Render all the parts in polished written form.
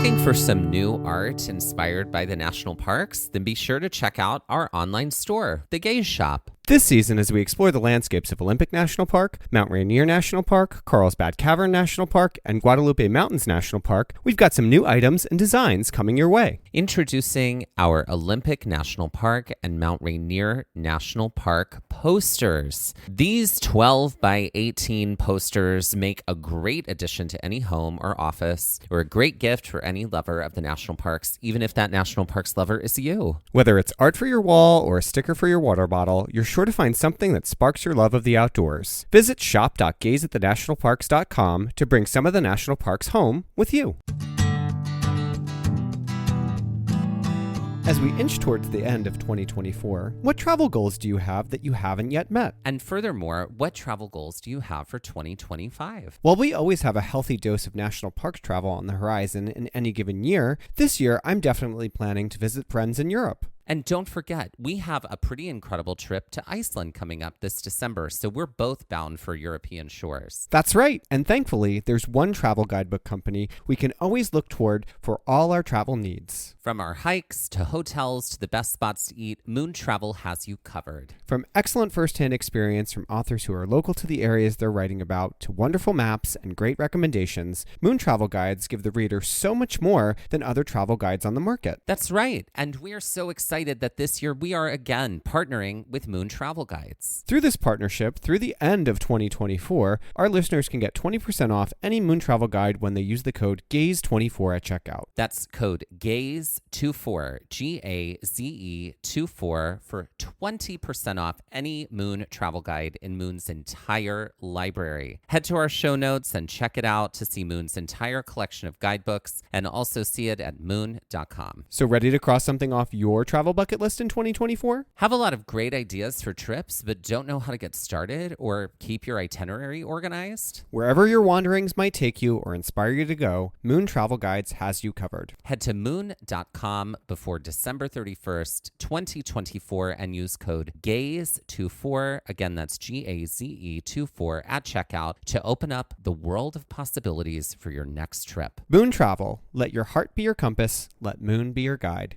Looking for some new art inspired by the national parks? Then be sure to check out our online store, The Gaze Shop. This season, as we explore the landscapes of Olympic National Park, Mount Rainier National Park, Carlsbad Cavern National Park, and Guadalupe Mountains National Park, we've got some new items and designs coming your way. Introducing our Olympic National Park and Mount Rainier National Park posters. These 12 by 18 posters make a great addition to any home or office, or a great gift for any lover of the national parks, even if that national parks lover is you. Whether it's art for your wall or a sticker for your water bottle, you're sure to find something that sparks your love of the outdoors. Visit shop.gazeatthenationalparks.com to bring some of the national parks home with you. As we inch towards the end of 2024, what travel goals do you have that you haven't yet met? And furthermore, what travel goals do you have for 2025? While we always have a healthy dose of national parks travel on the horizon in any given year, this year I'm definitely planning to visit friends in Europe. And don't forget, we have a pretty incredible trip to Iceland coming up this December, so we're both bound for European shores. That's right, and thankfully, there's one travel guidebook company we can always look toward for all our travel needs. From our hikes to hotels to the best spots to eat, Moon Travel has you covered. From excellent first-hand experience from authors who are local to the areas they're writing about, to wonderful maps and great recommendations, Moon Travel Guides give the reader so much more than other travel guides on the market. That's right, and we're so excited that this year we are again partnering with Moon Travel Guides. Through this partnership, through the end of 2024, our listeners can get 20% off any Moon Travel Guide when they use the code GAZE24 at checkout. That's code GAZE24, GAZE24 for 20% off any Moon Travel Guide in Moon's entire library. Head to our show notes and check it out to see Moon's entire collection of guidebooks and also see it at moon.com. So ready to cross something off your travel bucket list in 2024? Have a lot of great ideas for trips, but don't know how to get started or keep your itinerary organized? Wherever your wanderings might take you or inspire you to go, Moon Travel Guides has you covered. Head to moon.com before December 31st, 2024 and use code GAZE24, again that's GAZE24 at checkout to open up the world of possibilities for your next trip. Moon Travel, let your heart be your compass, let Moon be your guide.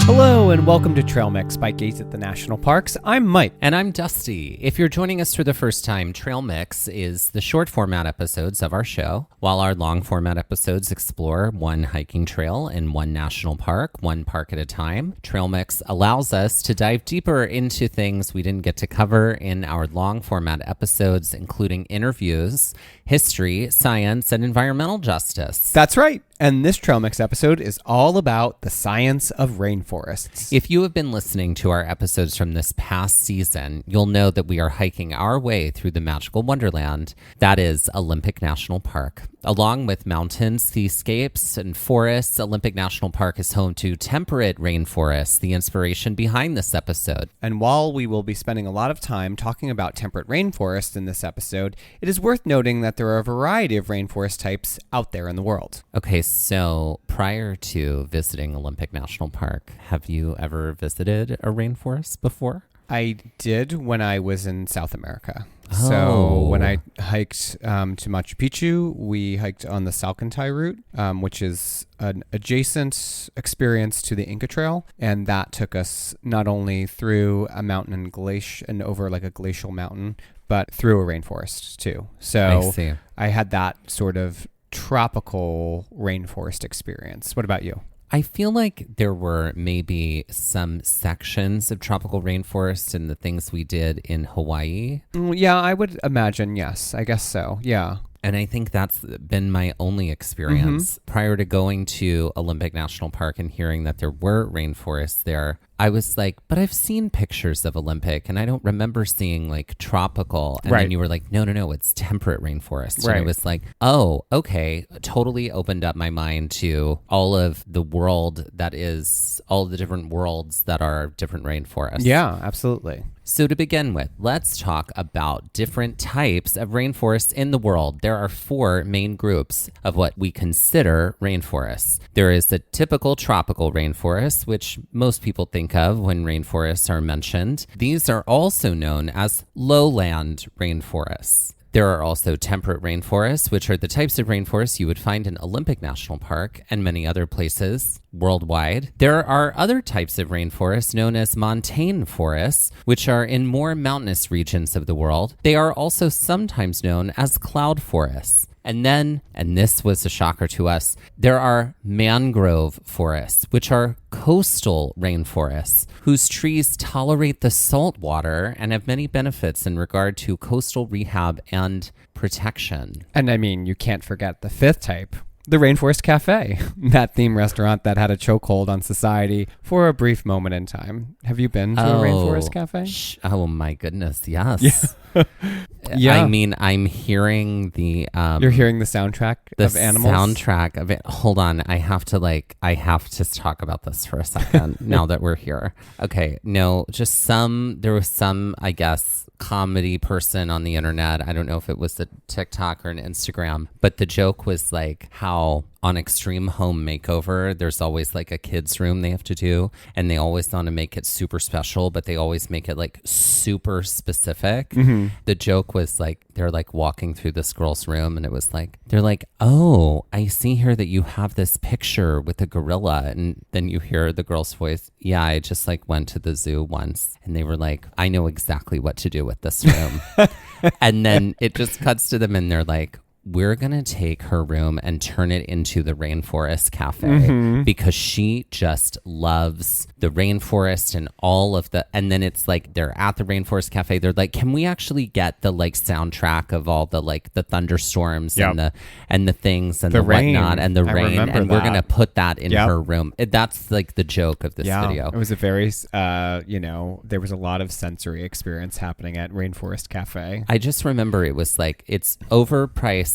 Hello and welcome to Trail Mix by Gaze at the National Parks. I'm Mike. And I'm Dusty. If you're joining us for the first time, Trail Mix is the short format episodes of our show, while our long format episodes explore one hiking trail in one national park, one park at a time. Trail Mix allows us to dive deeper into things we didn't get to cover in our long format episodes, including interviews, history, science, and environmental justice. That's right. And this Trail Mix episode is all about the science of rainforests. If you have been listening to our episodes from this past season, you'll know that we are hiking our way through the magical wonderland that is Olympic National Park. Along with mountains, seascapes, and forests, Olympic National Park is home to temperate rainforests, the inspiration behind this episode. And while we will be spending a lot of time talking about temperate rainforests in this episode, it is worth noting that there are a variety of rainforest types out there in the world. Okay, so prior to visiting Olympic National Park, have you ever visited a rainforest before? I did when I was in South America. Oh. So when I hiked to Machu Picchu, we hiked on the Salcantay route, which is an adjacent experience to the Inca Trail. And that took us not only through a mountain and over like a glacial mountain, but through a rainforest too. So I had that sort of tropical rainforest experience. What about you? I feel like there were maybe some sections of tropical rainforest in the things we did in Hawaii. Yeah, I would imagine, yes. I guess so, yeah. And I think that's been my only experience. Prior to going to Olympic National Park and hearing that there were rainforests there, I was like, but I've seen pictures of Olympic and I don't remember seeing like tropical. And then you were like, no, it's temperate rainforest. And I was like, oh, okay. Totally opened up my mind to all of the world that is, all the different worlds that are different rainforests. Yeah, absolutely. So to begin with, let's talk about different types of rainforests in the world. There are 4 main groups of what we consider rainforests. There is the typical tropical rainforest, which most people think of when rainforests are mentioned. These are also known as lowland rainforests. There are also temperate rainforests, which are the types of rainforests you would find in Olympic National Park and many other places worldwide. There are other types of rainforests known as montane forests, which are in more mountainous regions of the world. They are also sometimes known as cloud forests. And then, and this was a shocker to us, there are mangrove forests, which are coastal rainforests whose trees tolerate the salt water and have many benefits in regard to coastal rehab and protection. And I mean, you can't forget the fifth type, the Rainforest Cafe, that theme restaurant that had a chokehold on society for a brief moment in time. Have you been to a Rainforest Cafe? Oh my goodness, yes. Yeah. I mean, I'm hearing the You're hearing the soundtrack of animals? The soundtrack of it. Hold on, I have to talk about this for a second now that we're here. Okay, no, there was some, I guess, comedy person on the internet. I don't know if it was a TikTok or an Instagram, but the joke was like how on Extreme Home Makeover, there's always like a kid's room they have to do, and they always want to make it super special, but they always make it like super specific. Mm-hmm. The joke was like, they're like walking through this girl's room, and it was like, they're like, oh, I see here that you have this picture with a gorilla. And then you hear the girl's voice, yeah, I just like went to the zoo once. And they were like, I know exactly what to do with this room. And then it just cuts to them and they're like, we're going to take her room and turn it into the Rainforest Cafe because she just loves the rainforest and all of the, and then it's like, they're at the Rainforest Cafe. They're like, can we actually get the like soundtrack of all the like the thunderstorms and the things and the rain. Whatnot and the rain. And we're going to put that in her room. That's like the joke of this video. It was a very, there was a lot of sensory experience happening at Rainforest Cafe. I just remember it was like, it's overpriced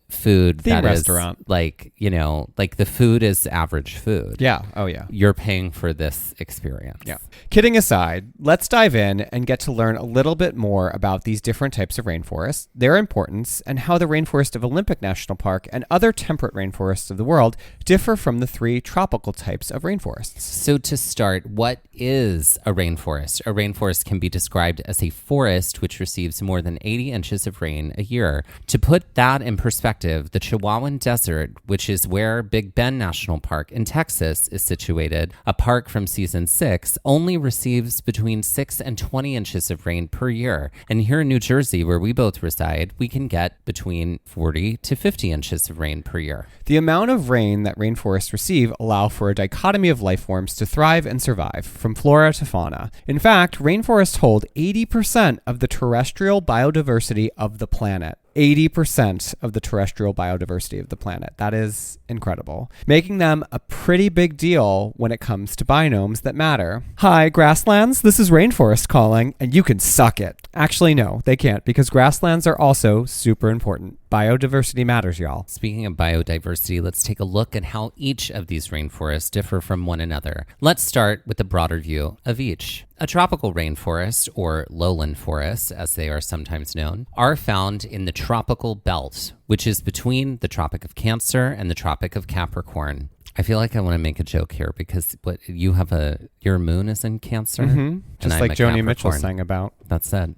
food theme restaurant. Is like, like the food is average food. Yeah. Oh yeah. You're paying for this experience. Yeah. Kidding aside, let's dive in and get to learn a little bit more about these different types of rainforests, their importance, and how the rainforest of Olympic National Park and other temperate rainforests of the world differ from the three tropical types of rainforests. So to start, what is a rainforest? A rainforest can be described as a forest which receives more than 80 inches of rain a year. To put that in perspective, the Chihuahuan Desert, which is where Big Bend National Park in Texas is situated, a park from season 6, only receives between 6 and 20 inches of rain per year. And here in New Jersey, where we both reside, we can get between 40 to 50 inches of rain per year. The amount of rain that rainforests receive allow for a dichotomy of life forms to thrive and survive, from flora to fauna. In fact, rainforests hold 80% of the terrestrial biodiversity of the planet. 80% of the terrestrial biodiversity of the planet. That is incredible, making them a pretty big deal when it comes to biomes that matter. Hi, grasslands, this is Rainforest calling, and you can suck it. Actually, no, they can't, because grasslands are also super important. Biodiversity matters, y'all. Speaking of biodiversity, let's take a look at how each of these rainforests differ from one another. Let's start with the broader view of each. A tropical rainforest, or lowland forests, as they are sometimes known, are found in the tropical belt, which is between the Tropic of Cancer and the Tropic of Capricorn. I feel like I want to make a joke here because your moon is in Cancer. Mm-hmm. Just like Joni Mitchell sang about. That's it.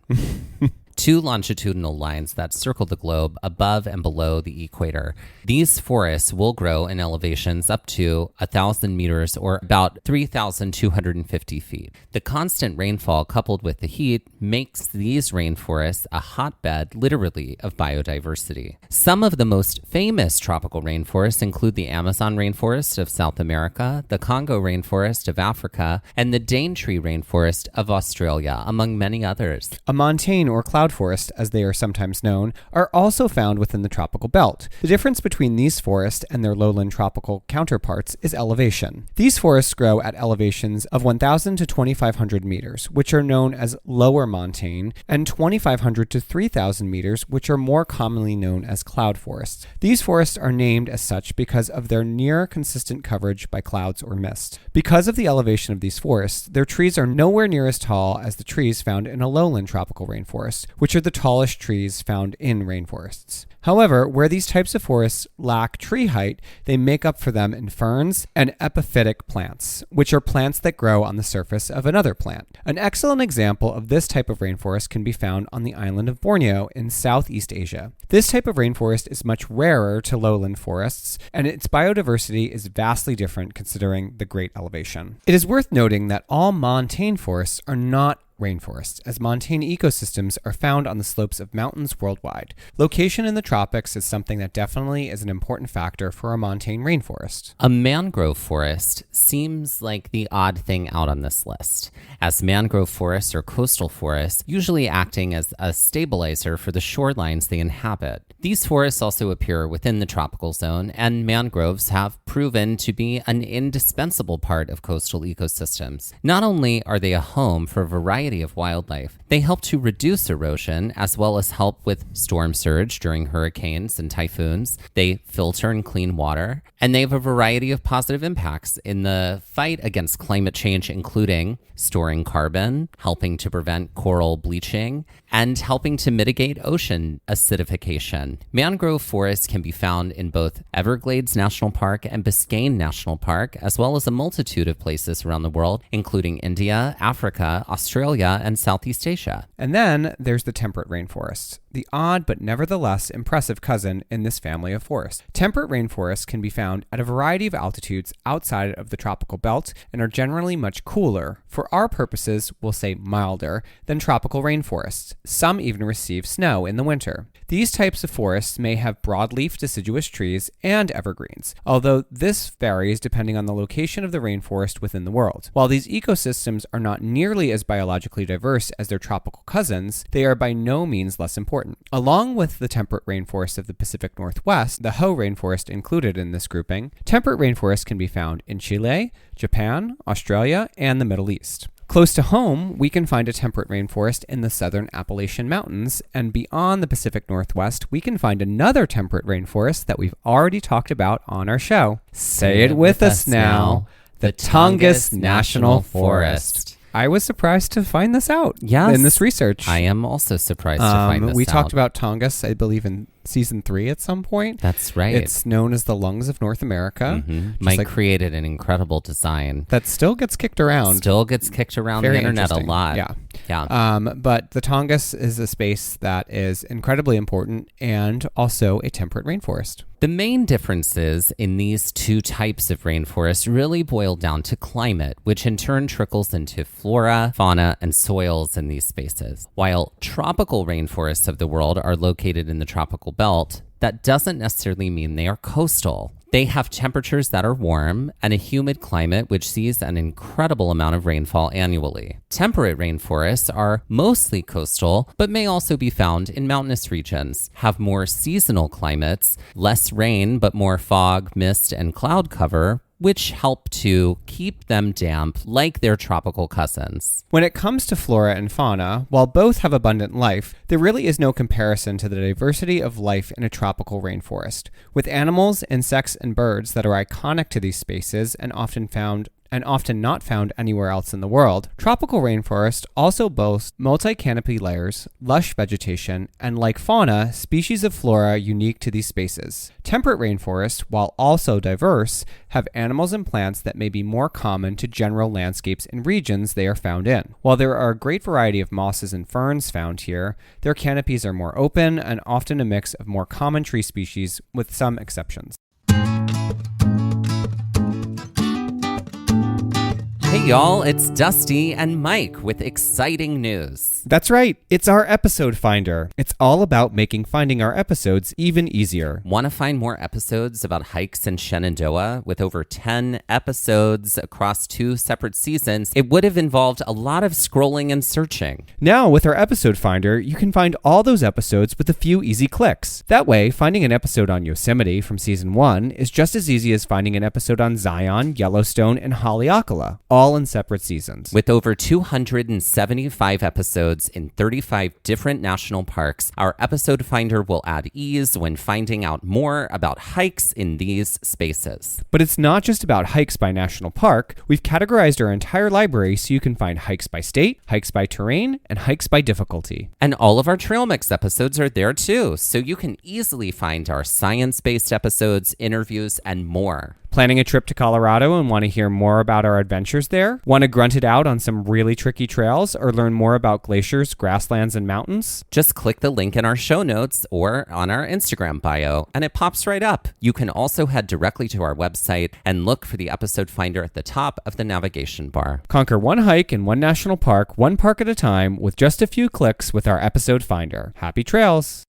Two longitudinal lines that circle the globe above and below the equator. These forests will grow in elevations up to 1,000 meters or about 3,250 feet. The constant rainfall coupled with the heat makes these rainforests a hotbed, literally, of biodiversity. Some of the most famous tropical rainforests include the Amazon rainforest of South America, the Congo rainforest of Africa, and the Daintree rainforest of Australia, among many others. A montane or cloud forest, as they are sometimes known, are also found within the tropical belt. The difference between these forests and their lowland tropical counterparts is elevation. These forests grow at elevations of 1,000 to 2,500 meters, which are known as lower montane, and 2,500 to 3,000 meters, which are more commonly known as cloud forests. These forests are named as such because of their near consistent coverage by clouds or mist. Because of the elevation of these forests, their trees are nowhere near as tall as the trees found in a lowland tropical rainforest, which which are the tallest trees found in rainforests. However, where these types of forests lack tree height, they make up for them in ferns and epiphytic plants, which are plants that grow on the surface of another plant. An excellent example of this type of rainforest can be found on the island of Borneo in Southeast Asia. This type of rainforest is much rarer to lowland forests, and its biodiversity is vastly different considering the great elevation. It is worth noting that all montane forests are not rainforests, as montane ecosystems are found on the slopes of mountains worldwide. Location in the tropics is something that definitely is an important factor for a montane rainforest. A mangrove forest seems like the odd thing out on this list, as mangrove forests are coastal forests, usually acting as a stabilizer for the shorelines they inhabit. These forests also appear within the tropical zone, and mangroves have proven to be an indispensable part of coastal ecosystems. Not only are they a home for a variety of wildlife, they help to reduce erosion as well as help with storm surge during hurricanes and typhoons. They filter and clean water, and they have a variety of positive impacts in the fight against climate change, including storing carbon, helping to prevent coral bleaching, and helping to mitigate ocean acidification. Mangrove forests can be found in both Everglades National Park and Biscayne National Park, as well as a multitude of places around the world, including India, Africa, Australia, and Southeast Asia. And then there's the temperate rainforest, the odd but nevertheless impressive cousin in this family of forests. Temperate rainforests can be found at a variety of altitudes outside of the tropical belt and are generally much cooler. For our purposes, we'll say milder than tropical rainforests. Some even receive snow in the winter. These types of forests may have broadleaf deciduous trees and evergreens, although this varies depending on the location of the rainforest within the world. While these ecosystems are not nearly as biologically diverse as their tropical cousins, they are by no means less important. Along with the temperate rainforests of the Pacific Northwest, the Hoh rainforest included in this grouping, temperate rainforests can be found in Chile, Japan, Australia, and the Middle East. Close to home, we can find a temperate rainforest in the southern Appalachian Mountains, and beyond the Pacific Northwest, we can find another temperate rainforest that we've already talked about on our show. Say it with us now, the Tongass National Forest. I was surprised to find this out in this research. I am also surprised to find this out. We talked about Tongass, I believe, in season 3 at some point. That's right. It's known as the lungs of North America. Mike created an incredible design that still gets kicked around. Still gets kicked around the internet a lot. Yeah. But the Tongass is a space that is incredibly important and also a temperate rainforest. The main differences in these two types of rainforests really boil down to climate, which in turn trickles into flora, fauna, and soils in these spaces. While tropical rainforests of the world are located in the tropical belt, that doesn't necessarily mean they are coastal. They have temperatures that are warm and a humid climate which sees an incredible amount of rainfall annually. Temperate rainforests are mostly coastal, but may also be found in mountainous regions, have more seasonal climates, less rain but more fog, mist, and cloud cover, which help to keep them damp like their tropical cousins. When it comes to flora and fauna, while both have abundant life, there really is no comparison to the diversity of life in a tropical rainforest, with animals, insects, and birds that are iconic to these spaces and often not found anywhere else in the world. Tropical rainforests also boast multi-canopy layers, lush vegetation, and like fauna, species of flora unique to these spaces. Temperate rainforests, while also diverse, have animals and plants that may be more common to general landscapes in regions they are found in. While there are a great variety of mosses and ferns found here, their canopies are more open and often a mix of more common tree species, with some exceptions. Hey y'all, it's Dusty and Mike with exciting news. That's right, it's our episode finder. It's all about making finding our episodes even easier. Want to find more episodes about hikes in Shenandoah? With over 10 episodes across 2 separate seasons, it would have involved a lot of scrolling and searching. Now, with our episode finder, you can find all those episodes with a few easy clicks. That way, finding an episode on Yosemite from season 1 is just as easy as finding an episode on Zion, Yellowstone, and Haleakala. all in separate seasons. With over 275 episodes in 35 different national parks, our episode finder will add ease when finding out more about hikes in these spaces. But it's not just about hikes by national park. We've categorized our entire library so you can find hikes by state, hikes by terrain, and hikes by difficulty. And all of our Trail Mix episodes are there too, so you can easily find our science-based episodes, interviews, and more. Planning a trip to Colorado and want to hear more about our adventures there? Want to grunt it out on some really tricky trails or learn more about glaciers, grasslands, and mountains? Just click the link in our show notes or on our Instagram bio, and it pops right up. You can also head directly to our website and look for the episode finder at the top of the navigation bar. Conquer one hike in one national park, one park at a time, with just a few clicks with our episode finder. Happy trails!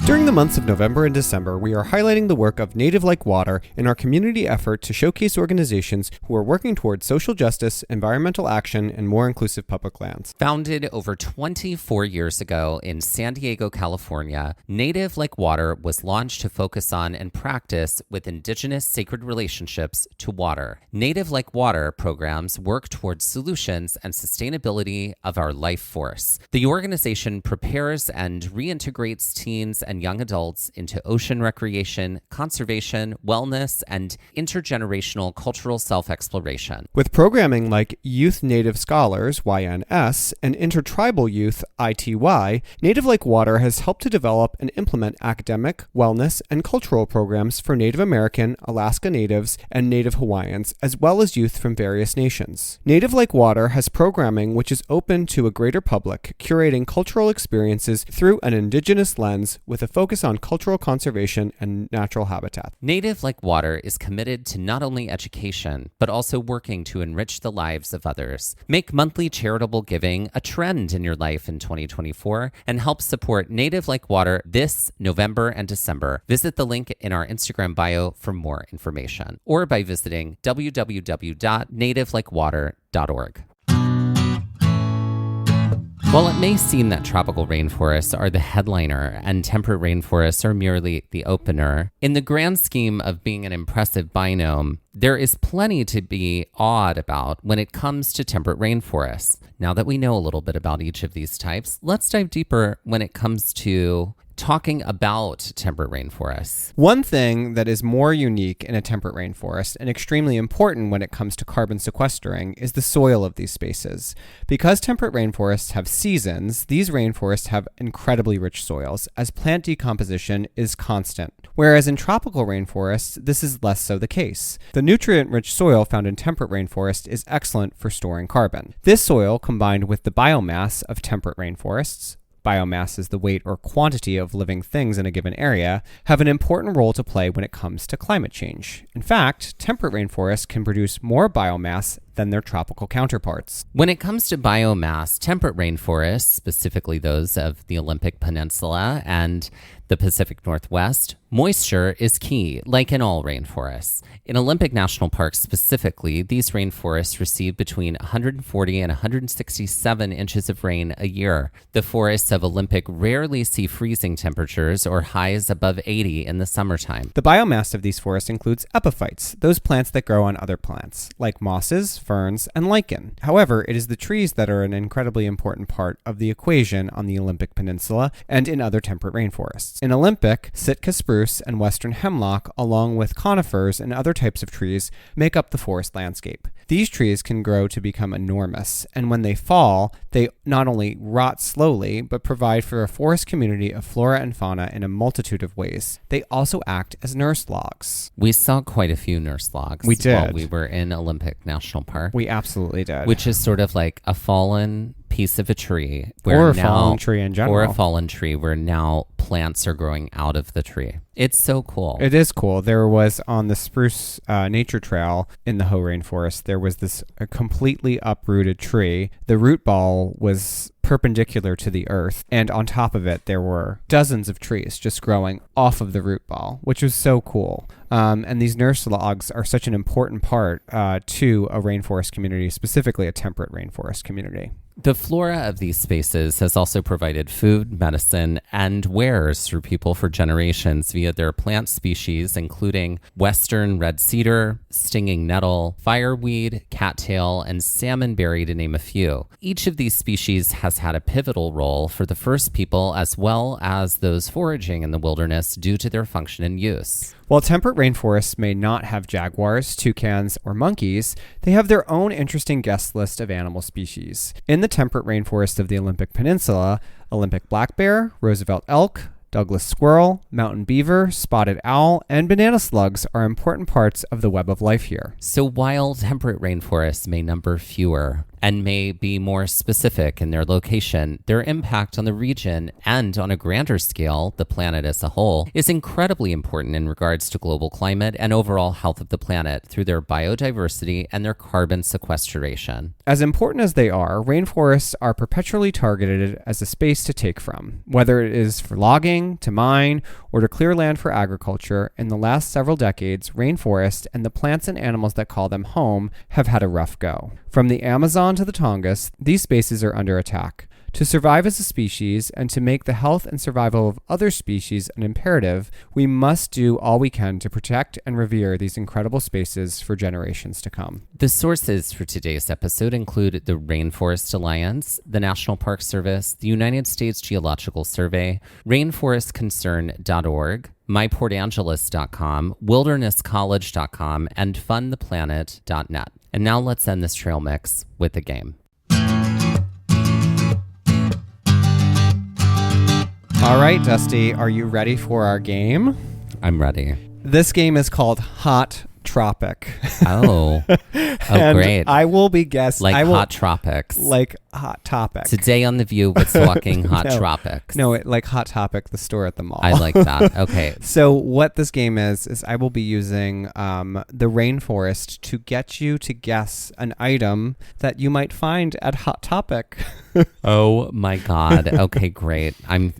During the months of November and December, we are highlighting the work of Native Like Water in our community effort to showcase organizations who are working towards social justice, environmental action, and more inclusive public lands. Founded over 24 years ago in San Diego, California, Native Like Water was launched to focus on and practice with indigenous sacred relationships to water. Native Like Water programs work towards solutions and sustainability of our life force. The organization prepares and reintegrates teens and young adults into ocean recreation, conservation, wellness, and intergenerational cultural self-exploration. With programming like Youth Native Scholars, YNS, and Intertribal Youth, ITY, Native Like Water has helped to develop and implement academic, wellness, and cultural programs for Native American, Alaska Natives, and Native Hawaiians, as well as youth from various nations. Native Like Water has programming which is open to a greater public, curating cultural experiences through an indigenous lens with a focus on cultural conservation and natural habitat. Native Like Water is committed to not only education, but also working to enrich the lives of others. Make monthly charitable giving a trend in your life in 2024 and help support Native Like Water this November and December. Visit the link in our Instagram bio for more information or by visiting www.nativelikewater.org. While it may seem that tropical rainforests are the headliner and temperate rainforests are merely the opener, in the grand scheme of being an impressive biome, there is plenty to be awed about when it comes to temperate rainforests. Now that we know a little bit about each of these types, let's dive deeper when it comes to talking about temperate rainforests. One thing that is more unique in a temperate rainforest and extremely important when it comes to carbon sequestering is the soil of these spaces. Because temperate rainforests have seasons, these rainforests have incredibly rich soils, as plant decomposition is constant. Whereas in tropical rainforests, this is less so the case. The nutrient-rich soil found in temperate rainforest is excellent for storing carbon. This soil, combined with the biomass of temperate rainforests, biomass is the weight or quantity of living things in a given area, have an important role to play when it comes to climate change. In fact, temperate rainforests can produce more biomass than their tropical counterparts. When it comes to biomass, temperate rainforests, specifically those of the Olympic Peninsula and the Pacific Northwest, moisture is key, like in all rainforests. In Olympic National Park specifically, these rainforests receive between 140 and 167 inches of rain a year. The forests of Olympic rarely see freezing temperatures or highs above 80 in the summertime. The biomass of these forests includes epiphytes, those plants that grow on other plants, like mosses, ferns, and lichen. However, it is the trees that are an incredibly important part of the equation on the Olympic Peninsula and in other temperate rainforests. In Olympic, Sitka spruce and western hemlock, along with conifers and other types of trees, make up the forest landscape. These trees can grow to become enormous, and when they fall, they not only rot slowly, but provide for a forest community of flora and fauna in a multitude of ways. They also act as nurse logs. We saw quite a few nurse logs We did. while we were in Olympic National Park. We absolutely did. Which is sort of like a fallen piece of a tree. Or a fallen tree in general. Or a fallen tree where now plants are growing out of the tree. It's so cool. It is cool. There was on the Spruce Nature Trail in the Hoh Rainforest, there was this completely uprooted tree. The root ball was perpendicular to the earth. And on top of it, there were dozens of trees just growing off of the root ball, which was so cool. And these nurse logs are such an important part to a rainforest community, specifically a temperate rainforest community. The flora of these spaces has also provided food, medicine, and wares for people for generations via their plant species, including western red cedar, stinging nettle, fireweed, cattail, and salmonberry, to name a few. Each of these species has had a pivotal role for the first people as well as those foraging in the wilderness due to their function and use. While temperate rainforests may not have jaguars, toucans, or monkeys, they have their own interesting guest list of animal species. In the temperate rainforest of the Olympic Peninsula, Olympic black bear, Roosevelt elk, Douglas squirrel, mountain beaver, spotted owl, and banana slugs are important parts of the web of life here. So while temperate rainforests may number fewer and may be more specific in their location, their impact on the region and on a grander scale, the planet as a whole, is incredibly important in regards to global climate and overall health of the planet through their biodiversity and their carbon sequestration. As important as they are, rainforests are perpetually targeted as a space to take from. Whether it is for logging, to mine, or to clear land for agriculture, in the last several decades, rainforests and the plants and animals that call them home have had a rough go. From the Amazon to the Tongass, these spaces are under attack. To survive as a species and to make the health and survival of other species an imperative, we must do all we can to protect and revere these incredible spaces for generations to come. The sources for today's episode include the Rainforest Alliance, the National Park Service, the United States Geological Survey, rainforestconcern.org, myportangeles.com, wildernesscollege.com, and fundtheplanet.net. And now let's end this trail mix with a game. All right, Dusty, are you ready for our game? I'm ready. This game is called Hot Tropic. Oh, great. I will be guessing. Hot tropics. Like Hot Topic. Today on The View, what's talking Hot Tropics? No, like Hot Topic, the store at the mall. I like that. Okay. So what this game is I will be using the rainforest to get you to guess an item that you might find at Hot Topic. Oh my God. Okay, great. I'm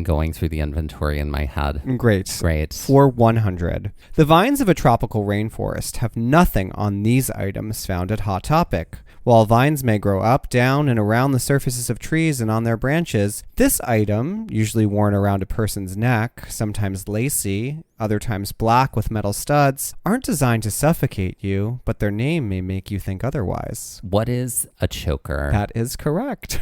going through the inventory in my head. Great. For 100. The vines of a tropical rainforest have nothing on these items found at Hot Topic. While vines may grow up, down, and around the surfaces of trees and on their branches, this item, usually worn around a person's neck, sometimes lacy, other times black with metal studs, aren't designed to suffocate you, but their name may make you think otherwise. What is a choker? That is correct.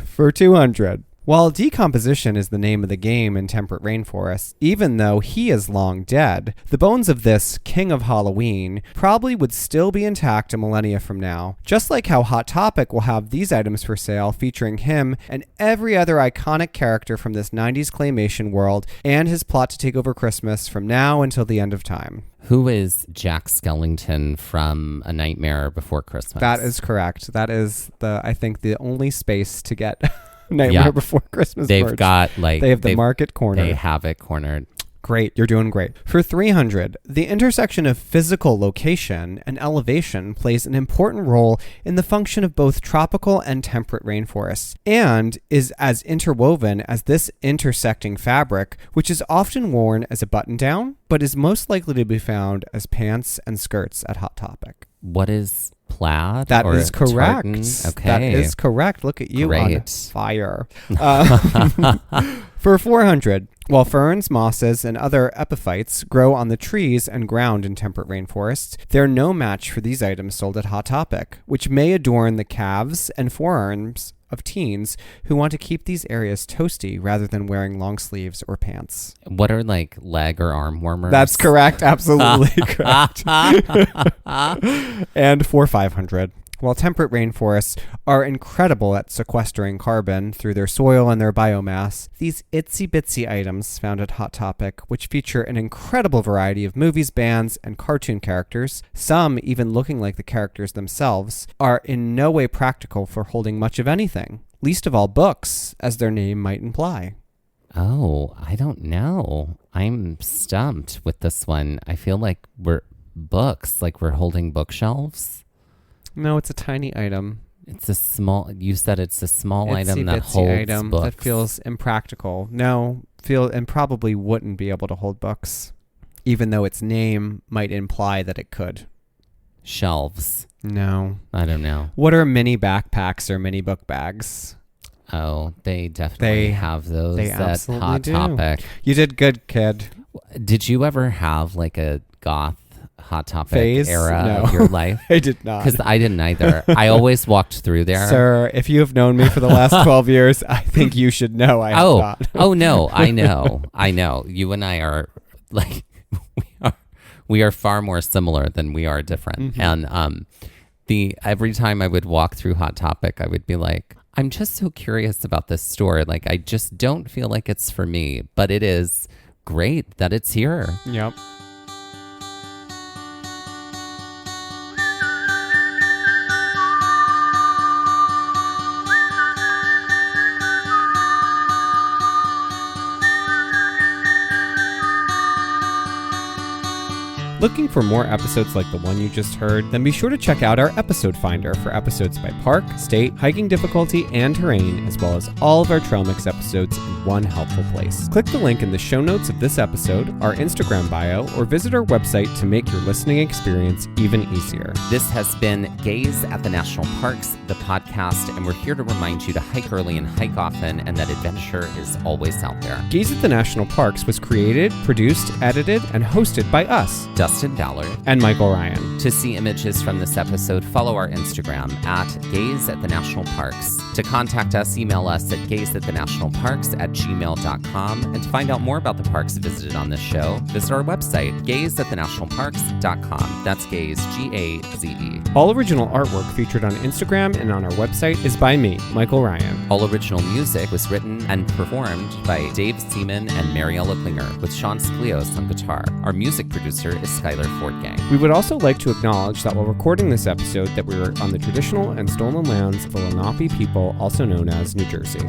For 200. While decomposition is the name of the game in temperate rainforests, even though he is long dead, the bones of this king of Halloween probably would still be intact a millennia from now. Just like how Hot Topic will have these items for sale featuring him and every other iconic character from this 90s claymation world and his plot to take over Christmas from now until the end of time. Who is Jack Skellington from A Nightmare Before Christmas? That is correct. That is I think the only space to get Nightmare Before Christmas. They've merch. got they have the market corner. They have it cornered. Great. You're doing great. For 300, the intersection of physical location and elevation plays an important role in the function of both tropical and temperate rainforests, and is as interwoven as this intersecting fabric, which is often worn as a button-down, but is most likely to be found as pants and skirts at Hot Topic. What is plaid? That is correct. Tartan? Okay. That is correct. Look at you on Great. fire. For 400, while ferns, mosses, and other epiphytes grow on the trees and ground in temperate rainforests, they're no match for these items sold at Hot Topic, which may adorn the calves and forearms of teens who want to keep these areas toasty rather than wearing long sleeves or pants. What are leg or arm warmers? That's correct. Absolutely correct. And for 500. While temperate rainforests are incredible at sequestering carbon through their soil and their biomass, these itsy-bitsy items found at Hot Topic, which feature an incredible variety of movies, bands, and cartoon characters, some even looking like the characters themselves, are in no way practical for holding much of anything, least of all books, as their name might imply. Oh, I don't know. I'm stumped with this one. I feel like we're holding bookshelves. No, it's a tiny item. It's a small. You said it's a small item that Itsy-bitsy holds item books. that feels impractical. And probably wouldn't be able to hold books, even though its name might imply that it could. Shelves. No. I don't know. What are mini backpacks or mini book bags? Oh, they definitely have those They at absolutely Hot do. Topic. You did good, kid. Did you ever have like a goth Hot Topic Phase? era No. of your life? I did not. Because I didn't either. I always walked through there. Sir, if you have known me for the last 12 years, I think you should know I have not. Oh no, I know. You and I are like we are far more similar than we are different. Mm-hmm. And every time I would walk through Hot Topic, I would be like, I'm just so curious about this store. Like, I just don't feel like it's for me, but it is great that it's here. Yep. Looking for more episodes like the one you just heard? Then be sure to check out our episode finder for episodes by park, state, hiking difficulty, and terrain, as well as all of our Trail Mix episodes in one helpful place. Click the link in the show notes of this episode, our Instagram bio, or visit our website to make your listening experience even easier. This has been Gaze at the National Parks, the podcast, and we're here to remind you to hike early and hike often, and that adventure is always out there. Gaze at the National Parks was created, produced, edited, and hosted by us, Dustin Ballard and Michael Ryan. To see images from this episode, follow our Instagram at Gaze at the National Parks. To contact us, email us at gazeatthenationalparks@gmail.com. And to find out more about the parks visited on this show, visit our website, gazeatthenationalparks.com. That's Gaze, G-A-Z-E. All original artwork featured on Instagram and on our website is by me, Michael Ryan. All original music was written and performed by Dave Seaman and Mariella Klinger, with Sean Sklios on guitar. Our music producer is Skylar Fortgang. We would also like to acknowledge that while recording this episode that we were on the traditional and stolen lands of the Lenape people, also known as New Jersey.